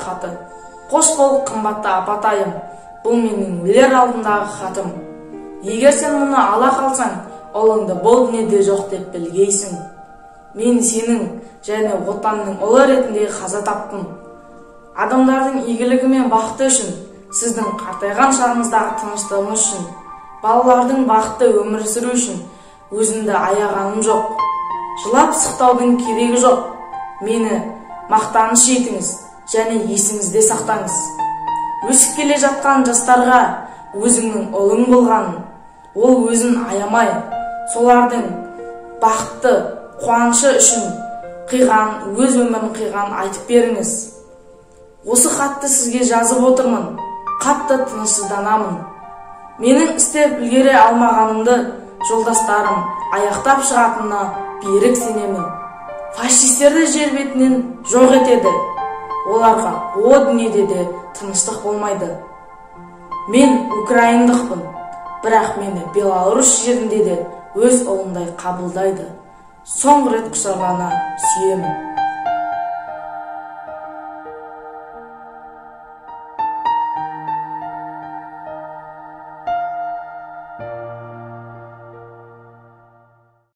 хаты. Қош бол, қымбатты апатайым, бұл менің өлер алдындағы хатым. Егер сен мұны ала қалсаң, ұлыңды бұл дүниеде жоқ деп білгейсің. Мен сенің және отанның ұлы ретінде қаза таптым. Адамдардың игілігі мен бақыты үшін, сіздің қартайған шағыңыздағы тыныштығыңыз үшін, балалардың бақытты өмір сүру үшін өзімді аяғаным жоқ. Жылап сықтаудың керегі жоқ. Мені мақтаныш етіңіз және есіңізде сақтаңыз. Өсіп келе жатқан жастарға өзіңнің ұлың болғанын, ол өзін аямай, солардың бақытты қуанышы үшін өз өмірін қиған айтып беріңіз. Осы хатты сізге жазып отырмын, қатты тынышсызданамын. Менің істеп үлгере алмағанымды жолдастарым аяқтап шығатынына берік сенемін. Фашистерді жер бетінен жоқ етеді. Оларға о дүниеде де тыныштық болмайды. Мен украиндықпын, бірақ мені Беларусь жерінде де өз ұлындай қабылдайды. Соңғы рет құшағына сүйемін.